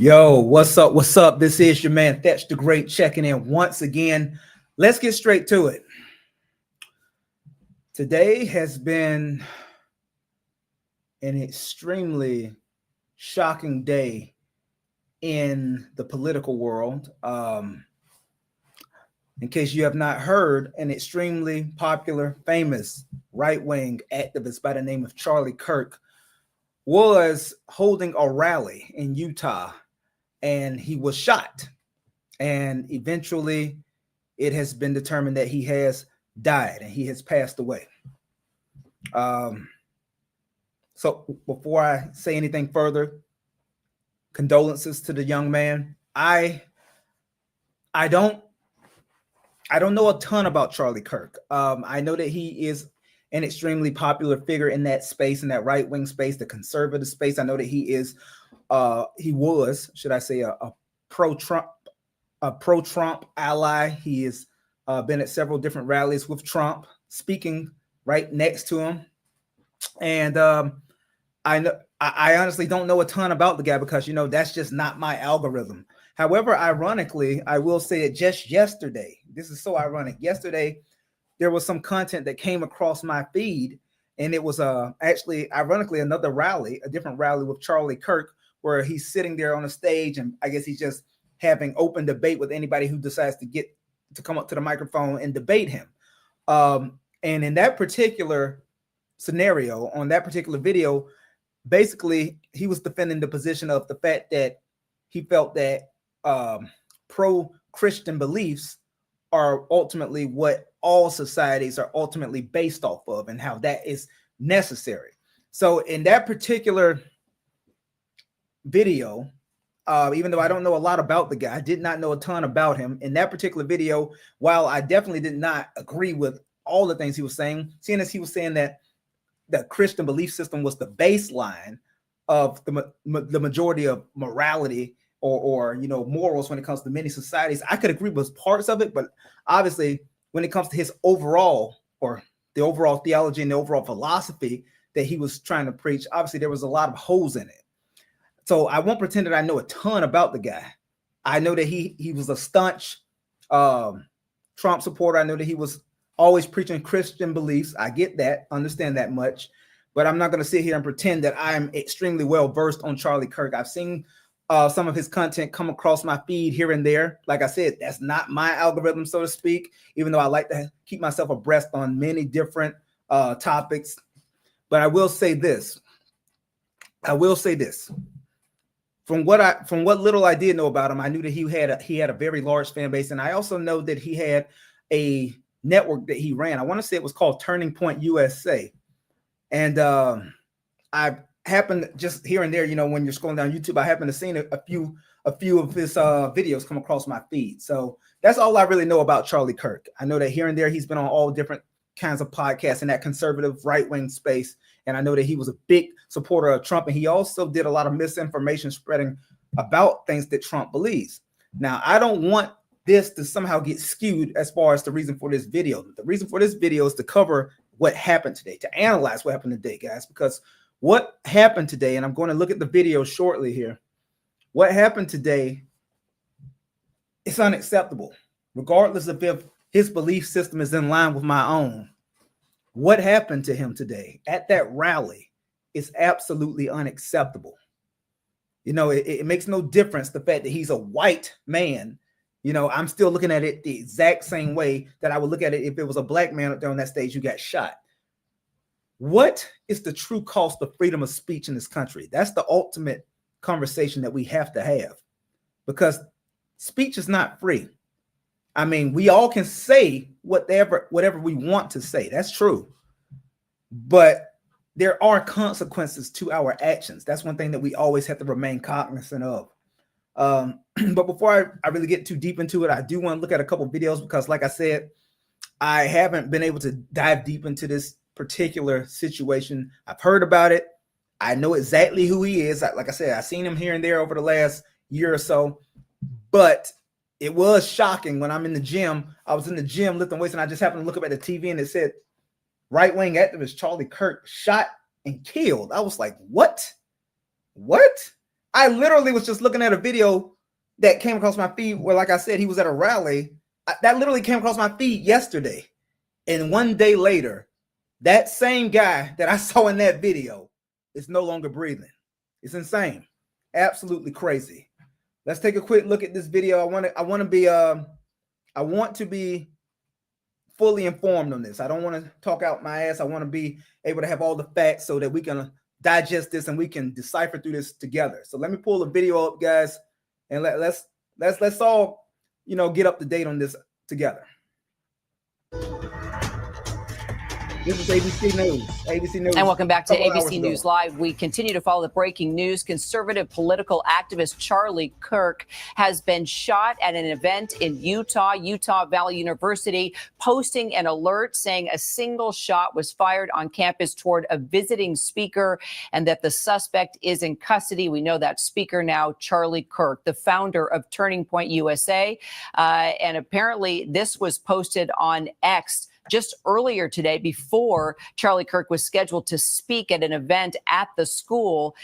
Yo, what's up? What's up? This is your man Thatch the Great checking in once again. Let's get straight to it. Today has been an extremely shocking day in the political world. In case you have not heard, an extremely popular, famous right-wing activist by the name of Charlie Kirk was holding a rally in Utah, and he was shot. And eventually, it has been determined that he has died and he has passed away. So before I say anything further, condolences to the young man. I don't know a ton about Charlie Kirk. I know that he is an extremely popular figure in that space, in that right-wing space, the conservative space. I know that he was, should I say, a pro-Trump ally. He has been at several different rallies with Trump, speaking right next to him. And I honestly don't know a ton about the guy because, that's just not my algorithm. However, ironically, I will say it just yesterday. This is so ironic. Yesterday, there was some content that came across my feed, and it was actually, ironically, another rally, a different rally with Charlie Kirk, where he's sitting there on a stage, and I guess he's just having open debate with anybody who decides to come up to the microphone and debate him. And in that particular scenario, on that particular video, basically he was defending the position of the fact that he felt that pro-Christian beliefs are ultimately what all societies are ultimately based off of, and how that is necessary. So in that particular video, even though I don't know a lot about the guy, I did not know a ton about him. In that particular video, while I definitely did not agree with all the things he was saying, seeing as he was saying that the Christian belief system was the baseline of the majority of morality or morals when it comes to many societies, I could agree with parts of it, but obviously when it comes to his overall theology and the overall philosophy that he was trying to preach, obviously there was a lot of holes in it. So I won't pretend that I know a ton about the guy. I know that he was a staunch Trump supporter. I know that he was always preaching Christian beliefs. I get that, understand that much, but I'm not going to sit here and pretend that I'm extremely well versed on Charlie Kirk. I've seen some of his content come across my feed here and there. Like I said, that's not my algorithm, so to speak, even though I like to keep myself abreast on many different topics. But I will say this. From what little I did know about him, I knew that he had a very large fan base, and I also know that he had a network that he ran. I want to say it was called Turning Point USA, and I happened just here and there, when you're scrolling down YouTube, I happened to see a few of his videos come across my feed. So that's all I really know about Charlie Kirk. I know that here and there he's been on all different kinds of podcasts in that conservative right-wing space. And I know that he was a big supporter of Trump, and he also did a lot of misinformation spreading about things that Trump believes. Now, I don't want this to somehow get skewed as far as the reason for this video. The reason for this video is to cover what happened today, to analyze what happened today, guys, because what happened today, and I'm going to look at the video shortly here, what happened today is unacceptable, regardless of if his belief system is in line with my own. What happened to him today at that rally is absolutely unacceptable. It makes no difference the fact that he's a white man. I'm still looking at it the exact same way that I would look at it if it was a black man up there on that stage who got shot. What is the true cost of freedom of speech in this country? That's the ultimate conversation that we have to have, because speech is not free. I mean, we all can say whatever we want to say. That's true. But there are consequences to our actions. That's one thing that we always have to remain cognizant of. But before I really get too deep into it, I do want to look at a couple of videos because, like I said, I haven't been able to dive deep into this particular situation. I've heard about it. I know exactly who he is. Like I said, I've seen him here and there over the last year or so. But it was shocking when I'm in the gym. I was in the gym lifting weights, and I just happened to look up at the TV, and it said right-wing activist Charlie Kirk shot and killed. I was like, what? I literally was just looking at a video that came across my feed where, like I said, he was at a rally. That literally came across my feed yesterday. And one day later, that same guy that I saw in that video is no longer breathing. It's insane. Absolutely crazy. Let's take a quick look at this video. I want to be fully informed on this. I don't want to talk out my ass. I want to be able to have all the facts so that we can digest this and we can decipher through this together. So let me pull the video up, guys, and let's all, you know, get up to date on this together. This is ABC News. ABC News. And welcome back to ABC News Live. We continue to follow the breaking news. Conservative political activist Charlie Kirk has been shot at an event in Utah Valley University, posting an alert saying a single shot was fired on campus toward a visiting speaker and that the suspect is in custody. We know that speaker now, Charlie Kirk, the founder of Turning Point USA. And apparently this was posted on X just earlier today, before Charlie Kirk was scheduled to speak at an event at the school.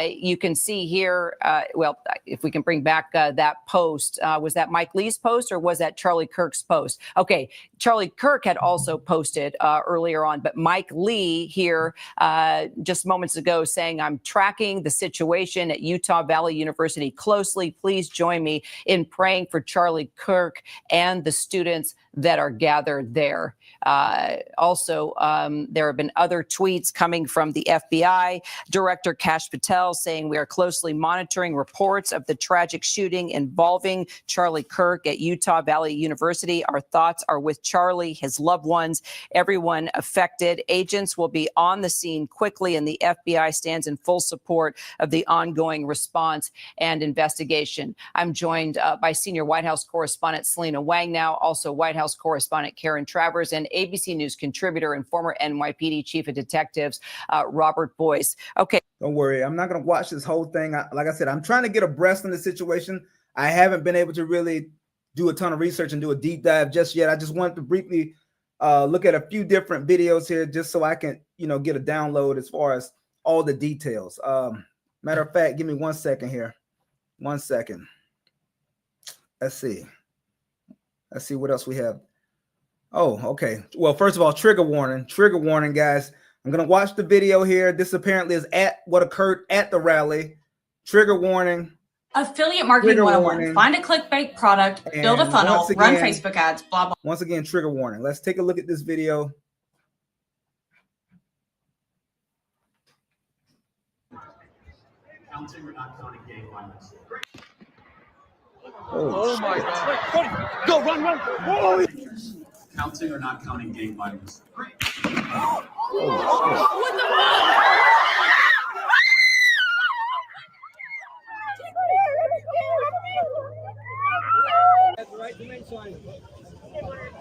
You can see here, well, if we can bring back that post, was that Mike Lee's post or was that Charlie Kirk's post? Okay, Charlie Kirk had also posted earlier on, but Mike Lee here just moments ago saying, I'm tracking the situation at Utah Valley University closely. Please join me in praying for Charlie Kirk and the students that are gathered there. Also, there have been other tweets coming from the FBI Director Kash Patel saying we are closely monitoring reports of the tragic shooting involving Charlie Kirk at Utah Valley University. Our thoughts are with Charlie, his loved ones, everyone affected. Agents will be on the scene quickly, and the FBI stands in full support of the ongoing response and investigation. I'm joined by senior White House correspondent Selena Wang now, also White House correspondent Karen Travers, and ABC News contributor and former NYPD chief of detectives Robert Boyce. Okay. Don't worry. I'm not going to watch this whole thing. Like I said, I'm trying to get abreast in the situation. I haven't been able to really do a ton of research and do a deep dive just yet. I just wanted to briefly look at a few different videos here just so I can, you know, get a download as far as all the details. Matter of fact, give me 1 second here. 1 second. Let's see. Let's see what else we have. Oh, okay. Well, first of all, trigger warning, guys. I'm going to watch the video here. This apparently is at what occurred at the rally. Trigger warning. Affiliate marketing 101. Find a clickbait product, build a funnel, run Facebook ads, blah, blah. Once again, trigger warning. Let's take a look at this video. Counting or not counting gang violence? Oh my God. Cody, go, run. Oh. Counting or not counting gang violence? Oh, what the fuck?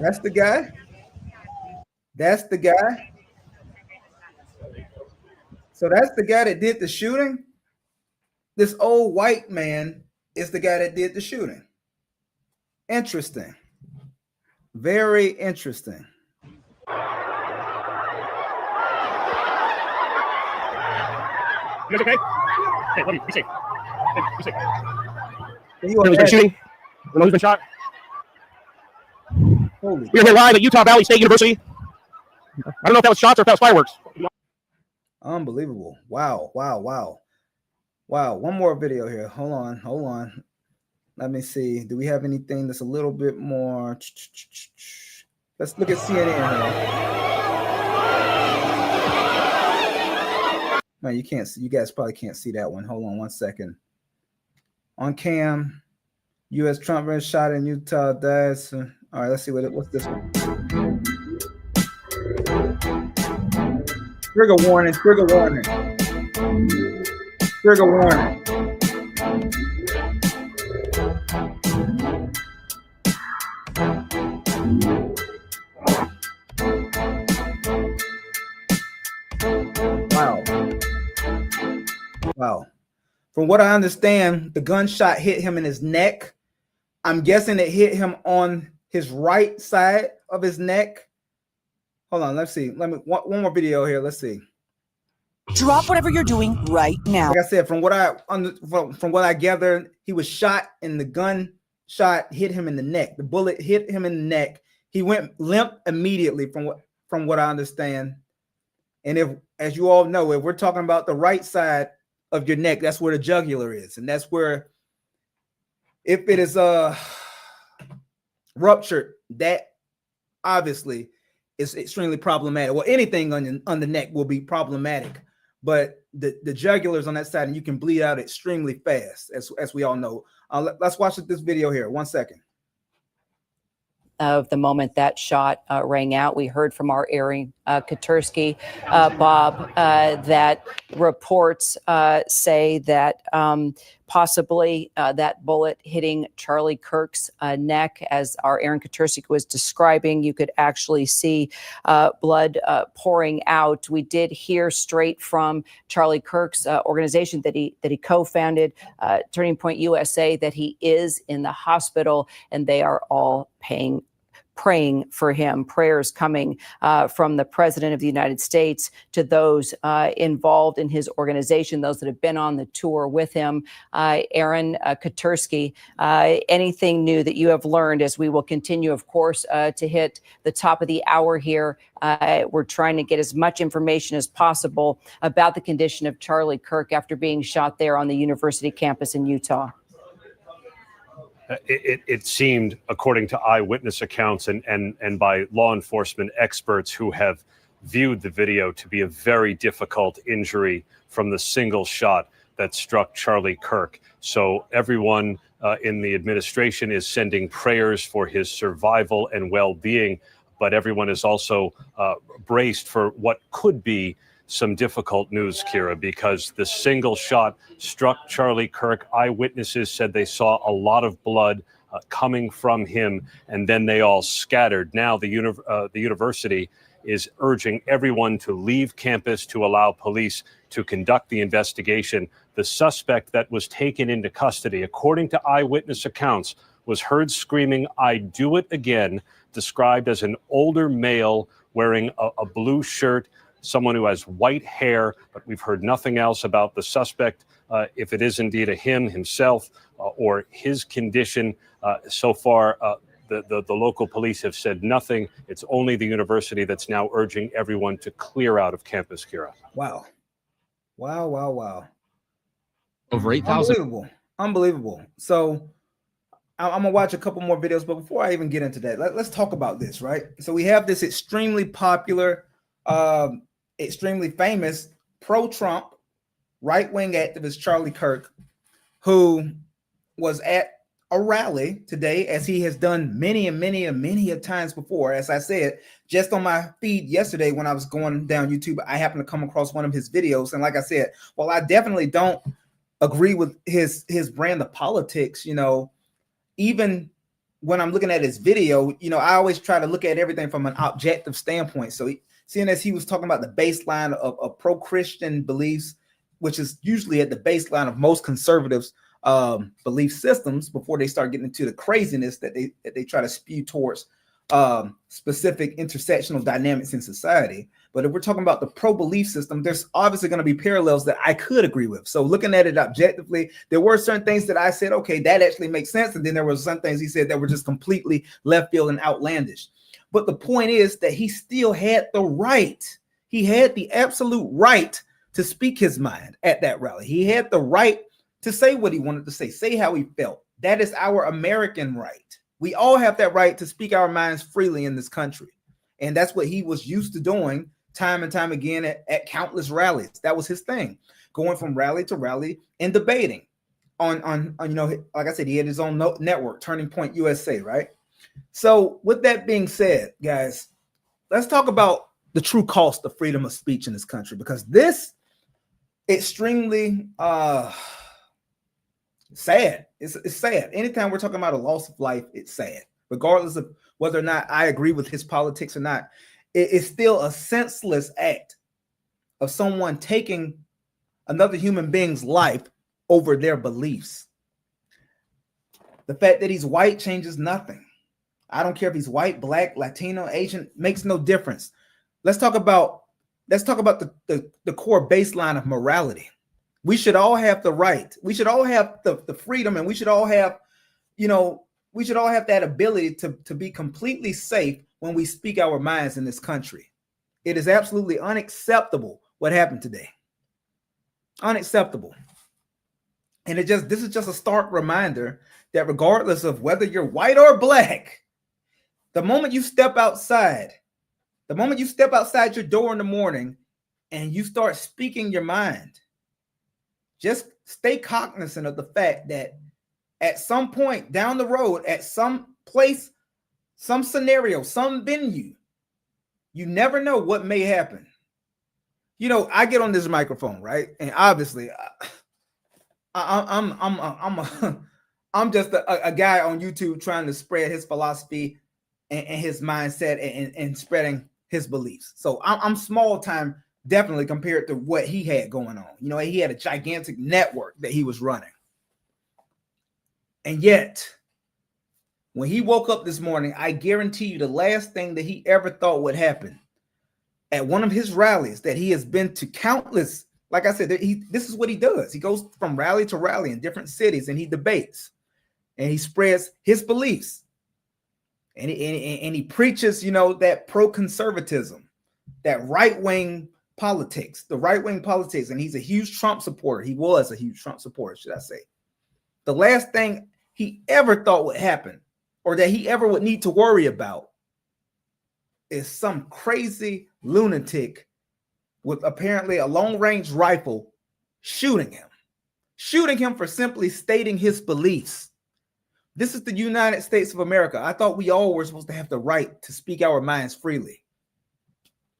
That's the guy. That's the guy. So that's the guy that did the shooting. This old white man is the guy that did the shooting. Interesting. Very interesting. You guys okay? Hey, buddy, be safe. Hey, be safe. Who's been shooting? You know who's been shot? Holy We're here live at Utah Valley State University. I don't know if that was shots or if that was fireworks. Unbelievable. Wow. One more video here. Hold on. Let me see. Do we have anything that's a little bit more? Let's look at CNN here. Man, you can't see. You guys probably can't see that one. Hold on 1 second. On cam, U.S. Trump was shot in Utah. Dies. All right, let's see what's this one. Trigger warning. Wow. From what I understand, the gunshot hit him in his neck. I'm guessing it hit him on his right side of his neck. Hold on, let's see. One more video here. Let's see. Drop whatever you're doing right now. Like I said, from what I gathered, he was shot and the gunshot hit him in the neck. The bullet hit him in the neck. He went limp immediately from what I understand. And if, as you all know, if we're talking about the right side of your neck, that's where the jugular is. And that's where, if it is ruptured, that obviously is extremely problematic. Well, anything on the neck will be problematic. But the jugulars on that side, and you can bleed out extremely fast, as we all know. Let's watch this video here. 1 second. Of the moment that shot rang out, we heard from our Aaron Katursky, Bob, that reports say that possibly that bullet hitting Charlie Kirk's neck, as our Aaron Katursky was describing, you could actually see blood pouring out. We did hear straight from Charlie Kirk's organization that he co-founded, Turning Point USA, that he is in the hospital, and they are all praying for him. Prayers coming from the President of the United States to those involved in his organization, those that have been on the tour with him. Aaron Katursky, anything new that you have learned as we will continue, of course, to hit the top of the hour here? We're trying to get as much information as possible about the condition of Charlie Kirk after being shot there on the university campus in Utah. It seemed, according to eyewitness accounts and by law enforcement experts who have viewed the video, to be a very difficult injury from the single shot that struck Charlie Kirk. So everyone in the administration is sending prayers for his survival and well-being, but everyone is also braced for what could be some difficult news, Kira, because the single shot struck Charlie Kirk. Eyewitnesses said they saw a lot of blood coming from him, and then they all scattered. Now the university is urging everyone to leave campus to allow police to conduct the investigation. The suspect that was taken into custody, according to eyewitness accounts, was heard screaming, "I do it again," described as an older male wearing a blue shirt, someone who has white hair, but we've heard nothing else about the suspect, if it is indeed himself or his condition. So far, the local police have said nothing. It's only the university that's now urging everyone to clear out of campus, Kira. Wow. Wow, wow, wow. Over 8,000. Unbelievable. So I'm going to watch a couple more videos, but before I even get into that, let's talk about this, right? So we have this extremely popular, extremely famous pro-Trump right-wing activist Charlie Kirk, who was at a rally today, as he has done many a times before. As I said, just on my feed yesterday when I was going down YouTube, I happened to come across one of his videos. And like I said, while I definitely don't agree with his brand of politics, even when I'm looking at his video, I always try to look at everything from an objective standpoint. So seeing as he was talking about the baseline of pro-Christian beliefs, which is usually at the baseline of most conservatives' belief systems before they start getting into the craziness that they try to spew towards specific intersectional dynamics in society. But if we're talking about the pro-belief system, there's obviously going to be parallels that I could agree with. So looking at it objectively, there were certain things that I said, okay, that actually makes sense. And then there were some things he said that were just completely left field and outlandish. But the point is that he still had the right. He had the absolute right to speak his mind at that rally. He had the right to say what he wanted to say how he felt. That is our American right. We all have that right to speak our minds freely in this country. And that's what he was used to doing time and time again at countless rallies. That was his thing, going from rally to rally and debating on like I said, he had his own network, Turning Point USA, right? So with that being said, guys, let's talk about the true cost of freedom of speech in this country, because this extremely sad. It's sad. Anytime we're talking about a loss of life, it's sad, regardless of whether or not I agree with his politics or not. It's still a senseless act of someone taking another human being's life over their beliefs. The fact that he's white changes nothing. I don't care if he's white, black, Latino, Asian, makes no difference. Let's talk about let's talk about the core baseline of morality. We should all have the right. We should all have the freedom, and we should all have, we should all have that ability to be completely safe when we speak our minds in this country. It is absolutely unacceptable what happened today. Unacceptable. And this is just a stark reminder that regardless of whether you're white or black, the moment you step outside your door in the morning and you start speaking your mind, just stay cognizant of the fact that at some point down the road, at some place, some scenario, some venue, you never know what may happen. I get on this microphone, right? And obviously, I'm just a guy on YouTube trying to spread his philosophy and his mindset and spreading his beliefs. So I'm small time, definitely, compared to what he had going on. He had a gigantic network that he was running. And yet, when he woke up this morning, I guarantee you the last thing that he ever thought would happen at one of his rallies that he has been to countless, like I said, this is what he does. He goes from rally to rally in different cities and he debates and he spreads his beliefs. And he preaches, that pro-conservatism, that right-wing politics, the right-wing politics. And he's a huge Trump supporter. He was a huge Trump supporter, should I say. The last thing he ever thought would happen or that he ever would need to worry about is some crazy lunatic with apparently a long-range rifle shooting him for simply stating his beliefs. This is the United States of America. I thought we all were supposed to have the right to speak our minds freely.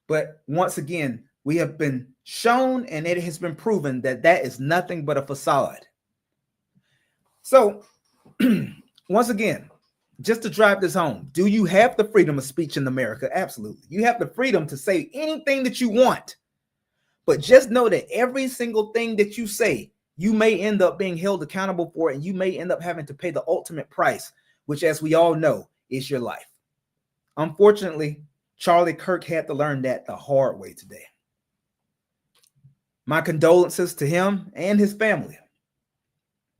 But once again, we have been shown and it has been proven that that is nothing but a facade. So once again, just to drive this home, do you have the freedom of speech in America? Absolutely. You have the freedom to say anything that you want. But just know that every single thing that you say, you may end up being held accountable for it, and you may end up having to pay the ultimate price, which, as we all know, is your life. Unfortunately, Charlie Kirk had to learn that the hard way today. My condolences to him and his family.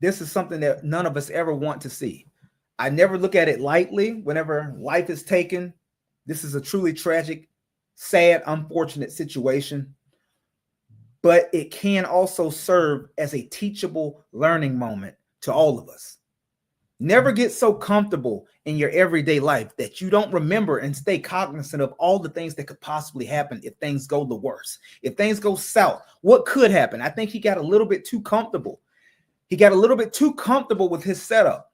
This is something that none of us ever want to see. I never look at it lightly whenever life is taken. This is a truly tragic, sad, unfortunate situation. But it can also serve as a teachable learning moment to all of us. Never get so comfortable in your everyday life that you don't remember and stay cognizant of all the things that could possibly happen if things go the worst. If things go south, what could happen? I think he got a little bit too comfortable. He got a little bit too comfortable with his setup.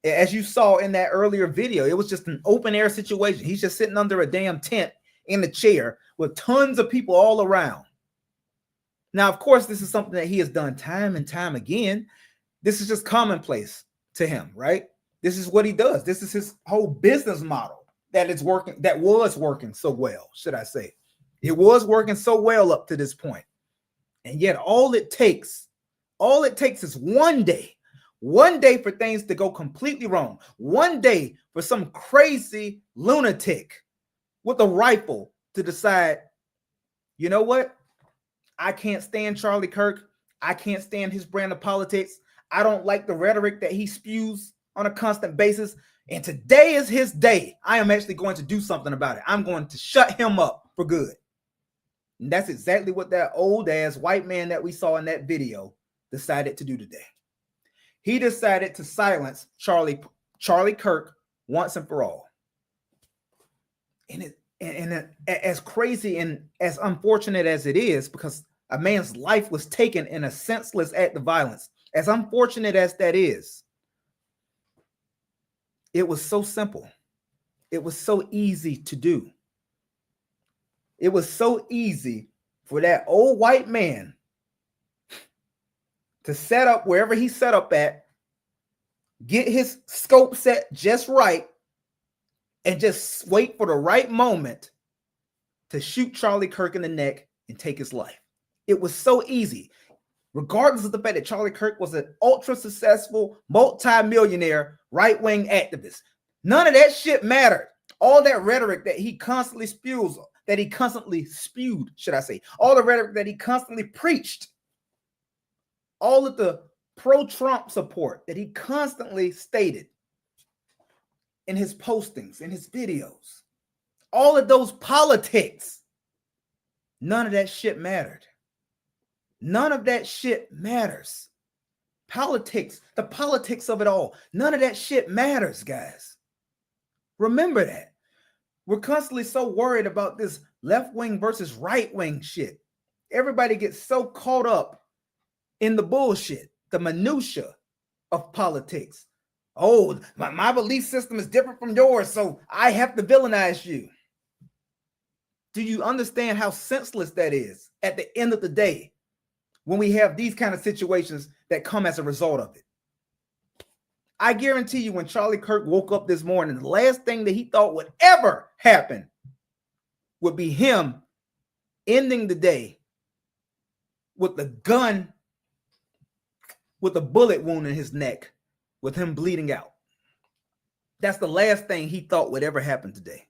As you saw in that earlier video, it was just an open air situation. He's just sitting under a damn tent in the chair with tons of people all around. Now, of course, this is something that he has done time and time again. This is just commonplace to him, right? This is what he does. This is his whole business model that was working so well, should I say. It was working so well up to this point. And yet all it takes is one day for things to go completely wrong. One day for some crazy lunatic with a rifle to decide, you know what? I can't stand Charlie Kirk. I can't stand his brand of politics. I don't like the rhetoric that he spews on a constant basis. And today is his day. I am actually going to do something about it. I'm going to shut him up for good. And that's exactly what that old ass white man that we saw in that video decided to do today. He decided to silence Charlie Kirk once and for all. And as crazy and as unfortunate as it is, because a man's life was taken in a senseless act of violence, as unfortunate as that is, it was so simple. It was so easy to do. It was so easy for that old white man to set up wherever he set up at, get his scope set just right, and just wait for the right moment to shoot Charlie Kirk in the neck and take his life. It was so easy, regardless of the fact that Charlie Kirk was an ultra successful, multi-millionaire, right-wing activist. None of that shit mattered. All that rhetoric that he constantly spews, that he constantly spewed, should I say, all the rhetoric that he constantly preached, all of the pro-Trump support that he constantly stated in his postings, in his videos, all of those politics, none of that shit mattered. None of that shit matters. Politics, the politics of it all, none of that shit matters, guys. Remember that. We're constantly so worried about this left-wing versus right-wing shit. Everybody gets so caught up in the bullshit, the minutia of politics. Oh, my belief system is different from yours, so I have to villainize you. Do you understand how senseless that is at the end of the day when we have these kind of situations that come as a result of it? I guarantee you when Charlie Kirk woke up this morning, the last thing that he thought would ever happen would be him ending the day with the gun, with a bullet wound in his neck, with him bleeding out. That's the last thing he thought would ever happen today.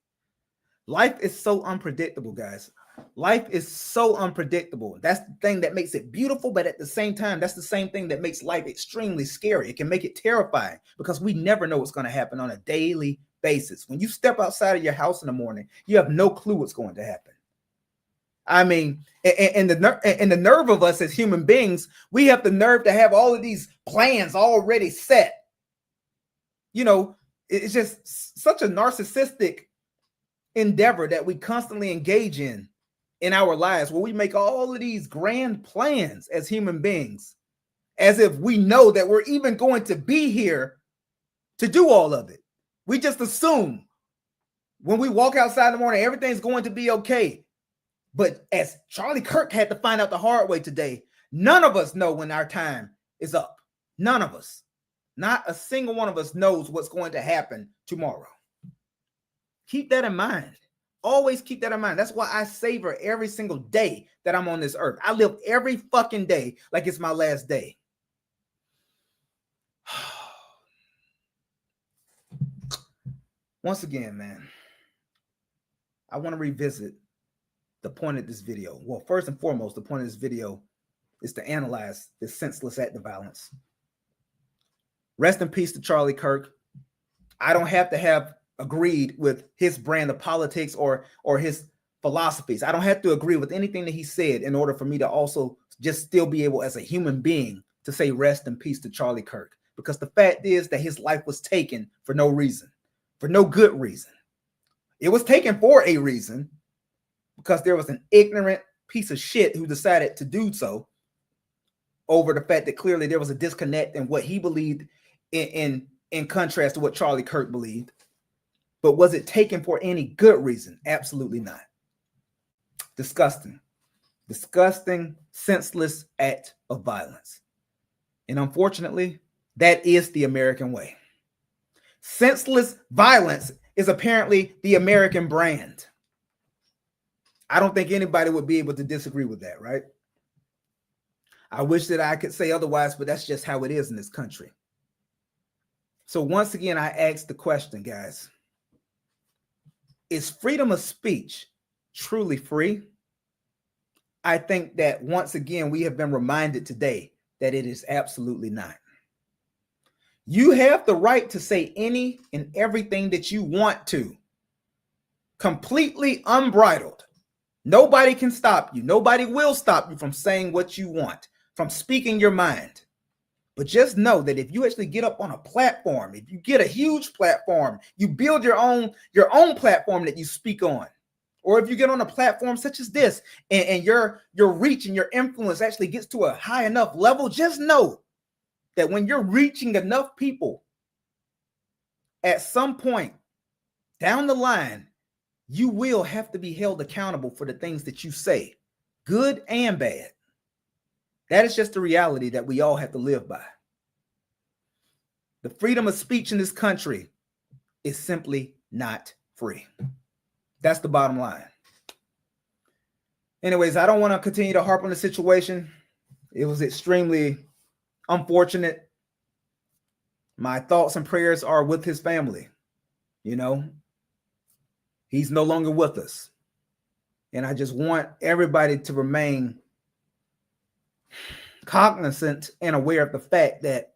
Life is so unpredictable, guys. Life is so unpredictable. That's the thing that makes it beautiful, but at the same time, that's the same thing that makes life extremely scary. It can make it terrifying because we never know what's going to happen on a daily basis. When you step outside of your house in the morning, you have no clue what's going to happen. I mean, and the nerve of us as human beings, we have the nerve to have all of these plans already set. You know, it's just such a narcissistic endeavor that we constantly engage in our lives, where we make all of these grand plans as human beings, as if we know that we're even going to be here to do all of it. We just assume when we walk outside in the morning, everything's going to be okay. But as Charlie Kirk had to find out the hard way today, none of us know when our time is up. None of us. Not a single one of us knows what's going to happen tomorrow. Keep that in mind. Always keep that in mind. That's why I savor every single day that I'm on this earth. I live every fucking day like it's my last day. Once again, man, I want to revisit the point of this video. Well, first and foremost, the point of this video is to analyze this senseless act of violence. Rest in peace to Charlie Kirk. I don't have to have agreed with his brand of politics or his philosophies. I don't have to agree with anything that he said in order for me to also just still be able as a human being to say rest in peace to Charlie Kirk. Because the fact is that his life was taken for no reason, for no good reason. It was taken for a reason, because there was an ignorant piece of shit who decided to do so over the fact that clearly there was a disconnect in what he believed in contrast to what Charlie Kirk believed. But was it taken for any good reason? Absolutely not. Disgusting. Disgusting, senseless act of violence. And unfortunately, that is the American way. Senseless violence is apparently the American brand. I don't think anybody would be able to disagree with that, right? I wish that I could say otherwise, but that's just how it is in this country. So once again, I ask the question, guys. Is freedom of speech truly free? I think that once again, we have been reminded today that it is absolutely not. You have the right to say any and everything that you want to, completely unbridled. Nobody can stop you. Nobody will stop you from saying what you want, from speaking your mind. But just know that if you actually get up on a platform, if you get a huge platform, you build your own platform that you speak on, or if you get on a platform such as this and your reach and your influence actually gets to a high enough level, just know that when you're reaching enough people, at some point down the line, you will have to be held accountable for the things that you say, good and bad. That is just the reality that we all have to live by. The freedom of speech in this country is simply not free. That's the bottom line. Anyways, I don't want to continue to harp on the situation. It was extremely unfortunate. My thoughts and prayers are with his family. You know, he's no longer with us. And I just want everybody to remain cognizant and aware of the fact that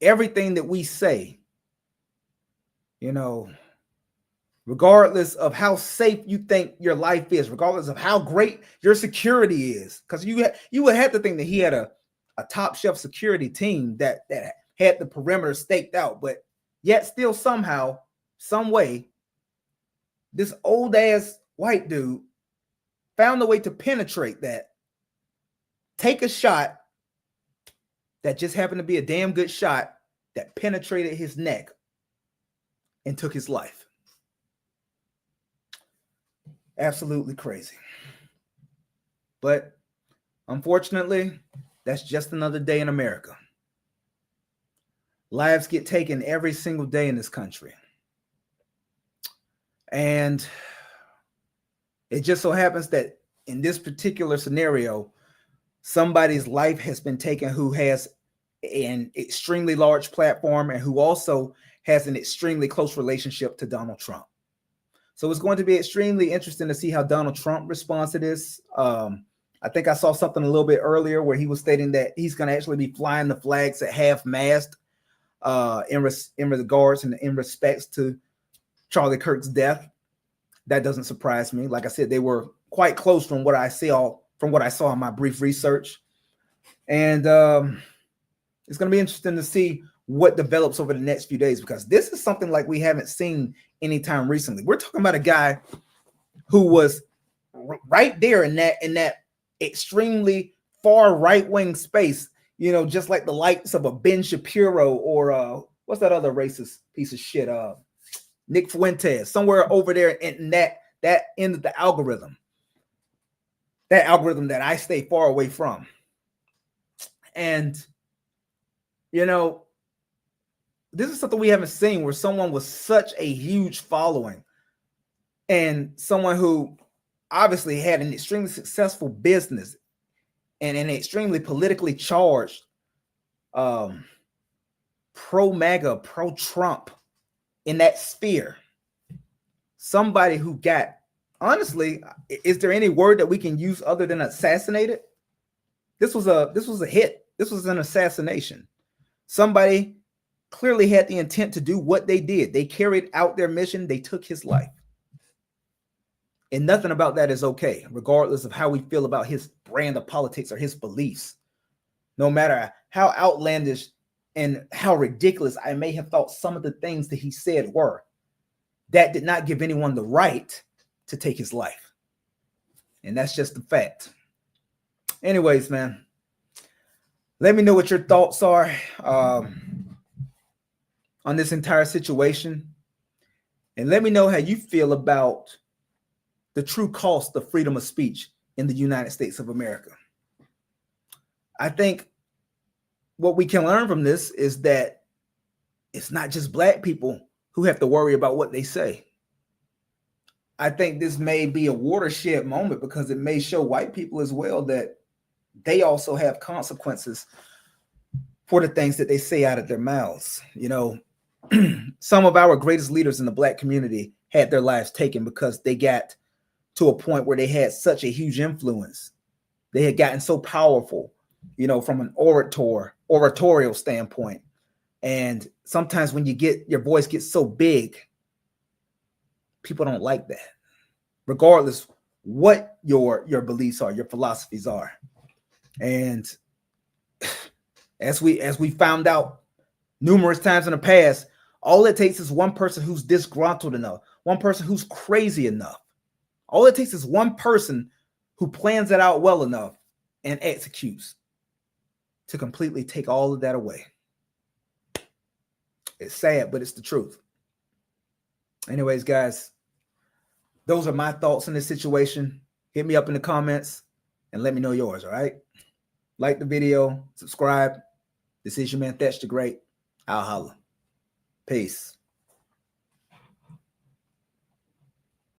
everything that we say, regardless of how safe you think your life is, regardless of how great your security is, because you would have to think that he had a top shelf security team that had the perimeter staked out, but yet still somehow, some way, this old ass white dude found a way to penetrate that, take a shot that just happened to be a damn good shot that penetrated his neck and took his life. Absolutely crazy. But unfortunately, that's just another day in America. Lives get taken every single day in this country. And it just so happens that in this particular scenario, somebody's life has been taken who has an extremely large platform and who also has an extremely close relationship to Donald Trump. So it's going to be extremely interesting to see how Donald Trump responds to this. I think I saw something a little bit earlier where he was stating that he's going to actually be flying the flags at half-mast in regards and in respects to Charlie Kirk's death. That doesn't surprise me. Like I said, they were quite close from what I saw in my brief research. And it's going to be interesting to see what develops over the next few days, because this is something like we haven't seen anytime recently. We're talking about a guy who was right there in that extremely far right-wing space, just like the likes of a Ben Shapiro or what's that other racist piece of shit? Nick Fuentes, somewhere over there in that end of the algorithm. That algorithm that I stay far away from. And, this is something we haven't seen, where someone with such a huge following and someone who obviously had an extremely successful business and an extremely politically charged pro-MAGA, pro-Trump in that sphere. Somebody who got, honestly, is there any word that we can use other than assassinated? This was a hit. This was an assassination. Somebody clearly had the intent to do what they did. They carried out their mission. They took his life. And nothing about that is okay, regardless of how we feel about his brand of politics or his beliefs. No matter how outlandish and how ridiculous I may have thought some of the things that he said were, that did not give anyone the right to take his life. And that's just the fact. Anyways, man, let me know what your thoughts are on this entire situation. And let me know how you feel about the true cost of freedom of speech in the United States of America. I think what we can learn from this is that it's not just Black people who have to worry about what they say. I think this may be a watershed moment, because it may show white people as well that they also have consequences for the things that they say out of their mouths. Some of our greatest leaders in the Black community had their lives taken because they got to a point where they had such a huge influence. They had gotten so powerful, from an oratorial standpoint. And sometimes when your voice gets so big, people don't like that, regardless what your beliefs are, your philosophies are. And as we found out numerous times in the past, all it takes is one person who's disgruntled enough, one person who's crazy enough. All it takes is one person who plans it out well enough and executes to completely take all of that away. It's sad, but it's the truth. Anyways, guys, those are my thoughts on this situation. Hit me up in the comments and let me know yours, all right? Like the video, subscribe. This is your man, Thatch the Great. I'll holla. Peace.